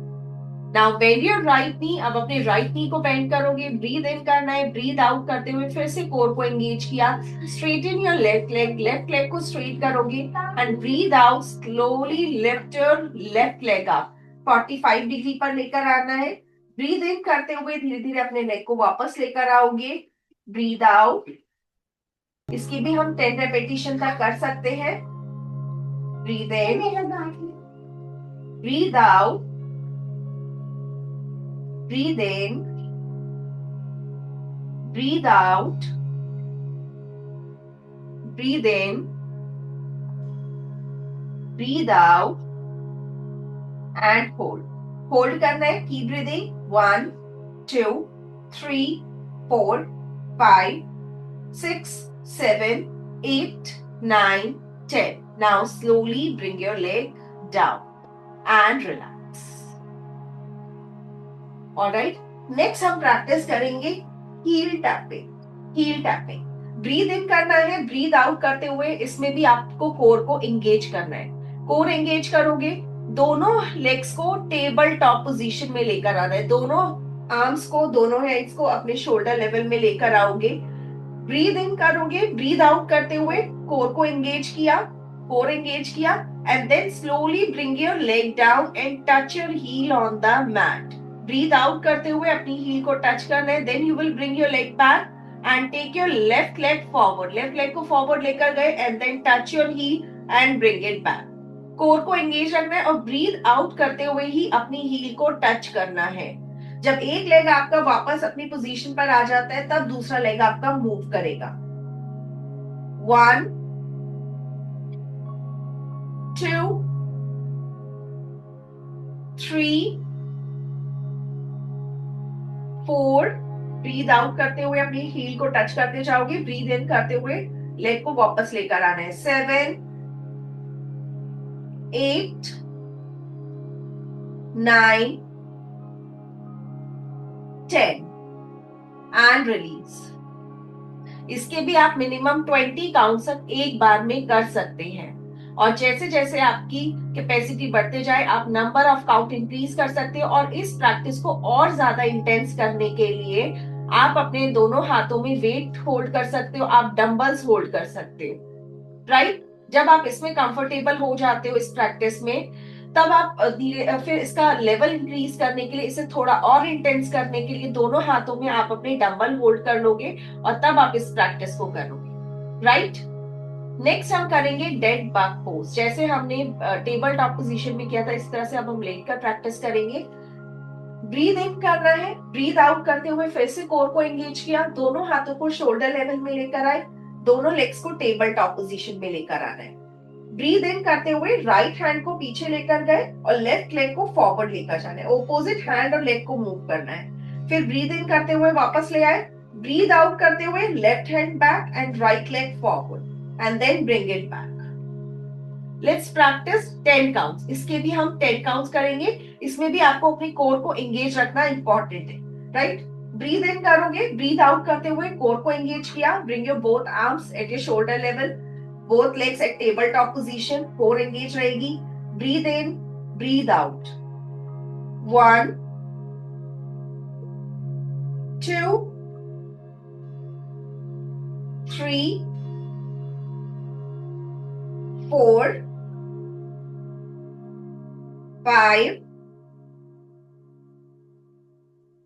Now bend your right knee. अब अपने right knee को bend करोगे, breathe in करना है, breathe out करते हुए फिर से core को engage किया, straighten your left leg को straight करोगे, and breathe out slowly, lift your left leg up, 45 degree पर लेकर आना है। breathe in करते हुए धीरे धीरे अपने leg को वापस लेकर आओगे। breathe out, इसकी भी हम 10 रेपिटेशन तक कर सकते हैं। Breathe in, breathe out, breathe in, breathe out, breathe in, breathe out, and hold. Hold करना है, keep breathing. 1, 2, 3, 4, 5, 6, 7, 8, 9, 10. Now slowly bring your leg down and relax. Alright, next हम practice करेंगे heel tapping. Heel tapping. Breathe in करना है, breathe out करते हुए इसमें भी आपको core को engage करना है। core engage करोगे, दोनों legs को टेबल टॉप पोजीशन में लेकर आना है, दोनों आर्म्स को, दोनों हेड्स को अपने शोल्डर लेवल में लेकर आओगे। ब्रीद इन करोगे, ब्रीद आउट करते हुए कोर को एंगेज किया, कोर एंगेज किया, and then slowly bring your leg down and touch your heel on the mat. Breathe out करते हुए अपनी हील को टच करना है, then you will bring your leg back and take your left leg forward, left leg को forward लेकर गए and then touch your heel and bring it back. Core को एंगेज रखना है और ब्रीद आउट करते हुए ही अपनी हील को टच करना है। जब एक लेग आपका वापस अपनी पोजीशन पर आ जाता है तब दूसरा लेग आपका मूव करेगा। 1 2 3 4। ब्रीद आउट करते हुए अपनी हील को टच करते जाओगे, ब्रीद इन करते हुए लेग को वापस लेकर आना है। 7 8 9 10 एंड रिलीज। इसके भी आप मिनिमम 20 काउंट्स तक एक बार में कर सकते हैं, और जैसे जैसे आपकी कैपेसिटी बढ़ते जाए आप नंबर ऑफ काउंट इंक्रीज कर सकते हो। और इस प्रैक्टिस को और ज्यादा इंटेंस करने के लिए आप अपने दोनों हाथों में वेट होल्ड कर सकते हो, आप डंबल्स होल्ड कर सकते हो, राइट। जब आप इसमें कंफर्टेबल हो जाते हो इस प्रैक्टिस में, तब आप फिर इसका लेवल इंक्रीज करने के लिए, इसे थोड़ा और इंटेंस करने के लिए दोनों हाथों में आप अपने डंबल होल्ड कर लोगे और तब आप इस प्रैक्टिस को करोगे, राइट। नेक्स्ट हम करेंगे डेड बग पोज। जैसे हमने टेबल टॉप पोजीशन में किया था इस तरह से अब हम लेट कर प्रैक्टिस करेंगे। ब्रीद इन करना है, ब्रीद आउट करते हुए फिर से कोर को एंगेज किया, दोनों हाथों को शोल्डर लेवल में लेकर आए, दोनों लेग्स को टेबल टॉप पोजीशन में लेकर आना है। ब्रीद इन करते हुए राइट हैंड को पीछे लेकर गए और लेफ्ट लेग को फॉरवर्ड लेकर जाना है, ऑपोजिट हैंड और लेग को मूव करना है। फिर ब्रीद इन करते हुए वापस ले आए, ब्रीद आउट करते हुए left hand back and right leg forward and then bring it back. Let's practice 10 counts. इसके भी हम 10 काउंट्स करेंगे। इसमें भी आपको अपनी कोर को एंगेज रखना इंपॉर्टेंट है, राइट। ब्रीद इन करोगे, ब्रीद आउट करते हुए कोर को एंगेज किया, bring your both arms at your shoulder level, both legs at tabletop position, core engaged रहेगी। Breathe in, breathe out. 1 2 3 4 5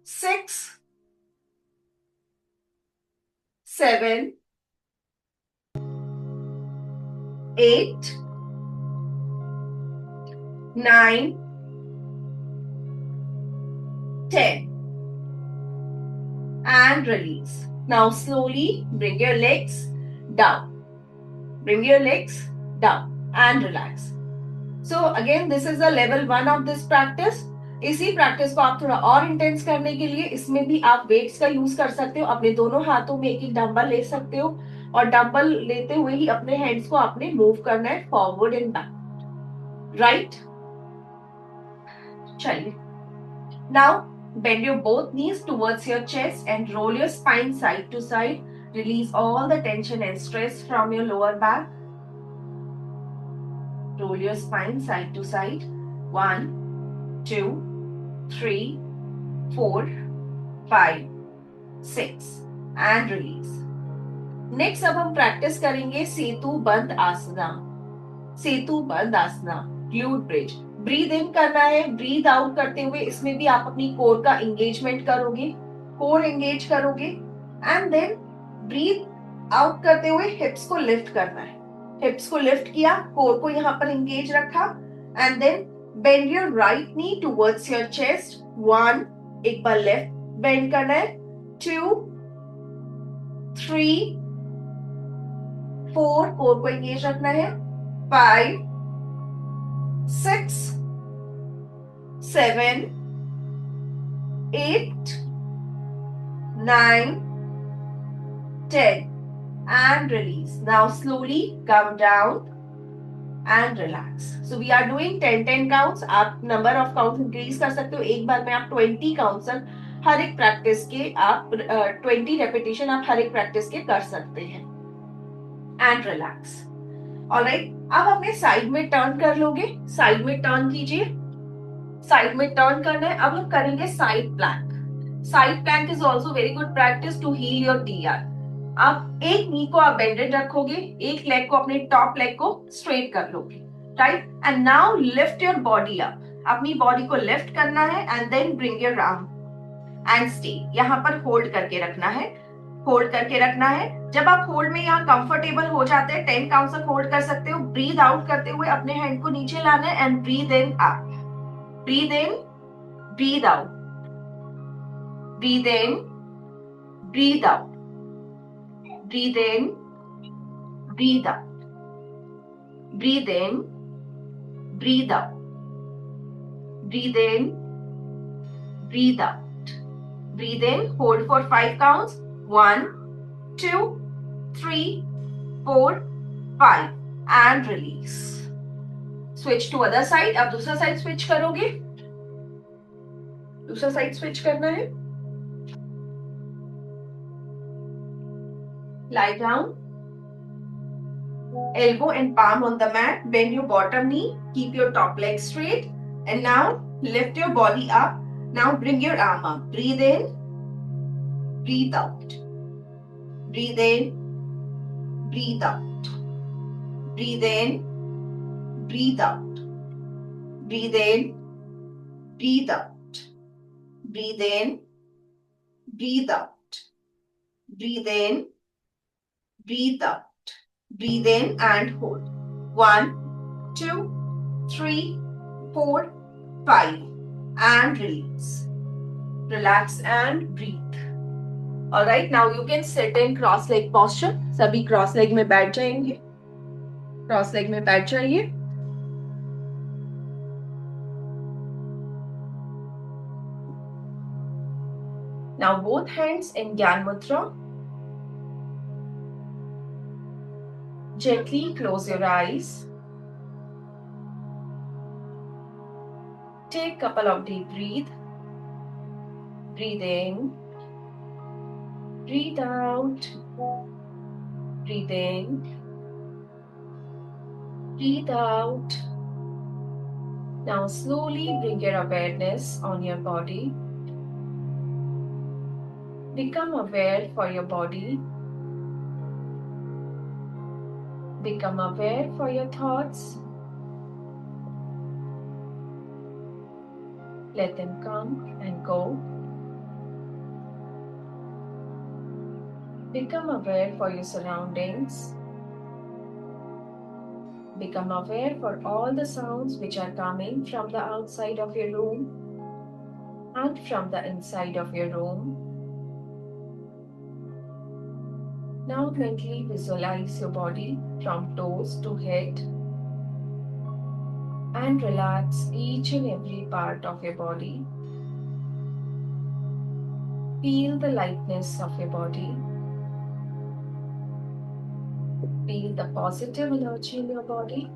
6 7 8 9 10 and release. Now slowly bring your legs down. Bring your legs down and relax. So again this is the level 1 of this practice. इसी practice को आप थोड़ा और intense करने के लिए इसमें भी आप वेट्स का यूज कर सकते हो। अपने दोनों हाथों में एक एक डंबल ले सकते हो और डंबल लेते हुए ही अपने हैंड्स को आपने मूव करना है फॉरवर्ड एंड बैक, राइट। चलिए, now bend your both knees towards your chest and roll your spine side to side. Release all the tension and stress from your lower back. Roll your spine side to side. 1 2 3 4 5 6 and release. Next अब हम practice करेंगे सेतु बंद आसना। सेतु बंद आसना, glute bridge. Breathe in करना है, breathe out करते हुए इसमें भी आप अपनी कोर का एंगेजमेंट करोगे, कोर एंगेज करोगे एंड देन ब्रीद आउट करते हुए हिप्स को लिफ्ट करना है। हिप्स को लिफ्ट किया, कोर को यहाँ पर एंगेज रखा and then bend your right knee towards your chest. 1, एक बार लेफ्ट बेंड करना है, 2 3 4, कोर को एंगेज रखना है, 5 6 7 8 9 10 and release. Now slowly come down and relax. So we are doing 10 counts. आप number of counts increase कर सकते हो। एक बार में आप 20 counts तक हर एक प्रैक्टिस के आप 20 रेपिटेशन आप हर एक प्रैक्टिस के कर सकते हैं एंड रिलैक्स। ऑलराइट, अब अपने साइड में टर्न कर लोगे। साइड में टर्न कीजिए, साइड में टर्न करना है। अब हम करेंगे side plank. Side plank is also very good practice to heal your DR। अब एक नी को आप बेंडेड रखोगे, एक लेग को, अपने टॉप लेग को स्ट्रेट कर लोगे, right. And now lift your body up, अपनी बॉडी को लिफ्ट करना है and then bring your arm and stay. यहाँ पर होल्ड करके रखना है, होल्ड करके रखना है। जब आप होल्ड में यहाँ कंफर्टेबल हो जाते हैं, 10 काउंट तक होल्ड कर सकते हो। ब्रीद आउट करते हुए अपने हैंड को नीचे लाना है and breathe in up, breathe in, breathe out, breathe in, breathe out, breathe in, breathe out, breathe in, breathe out, breathe in, breathe out, breathe in, hold for 5 counts, 1, 2, 3, 4, 5 and release. Switch to other side. अब दूसरा side switch करोगे, दूसरा side switch करना है। Lie down, elbow and palm on the mat, bend your bottom knee, keep your top leg straight, and now lift your body up. Now bring your arm up, breathe in, breathe out, breathe in, breathe out, breathe in, breathe out, breathe in, breathe out, breathe in, breathe out, breathe in, breathe out, breathe in and hold. 1, 2, 3, 4, 5 and release. Relax and breathe. Alright, now you can sit in cross leg posture. सभी cross leg में बैठ जाएंगे, cross leg में बैठ जाइए। Now both hands in Gyan Mudra. Gently close your eyes. Take a couple of deep breaths. Breathe in. Breathe out. Breathe in. Breathe out. Now slowly bring your awareness on your body. Become aware for your body. Become aware for your thoughts. Let them come and go. Become aware for your surroundings. Become aware for all the sounds which are coming from the outside of your room and from the inside of your room. Now mentally visualize your body from toes to head and relax each and every part of your body. Feel the lightness of your body. Feel the positive energy in your body.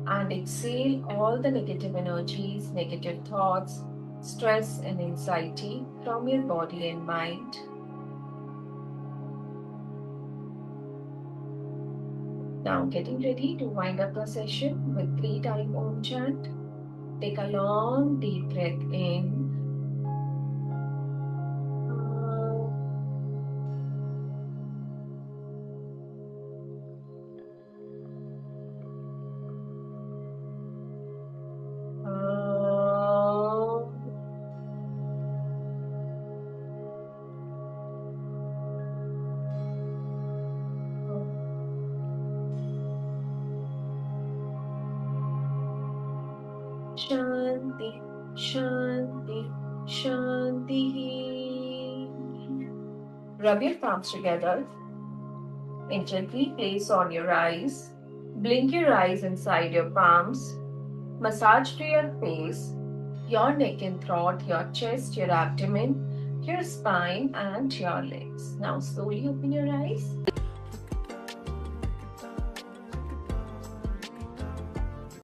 And exhale all the negative energies, negative thoughts, stress and anxiety from your body and mind. Now getting ready to wind up the session with 3 times Om chant. Take a long deep breath in. Shanti, Shanti, Shanti. Rub your palms together and gently place on your eyes. Blink your eyes inside your palms. Massage to your face, your neck and throat, your chest, your abdomen, your spine and your legs. Now slowly open your eyes.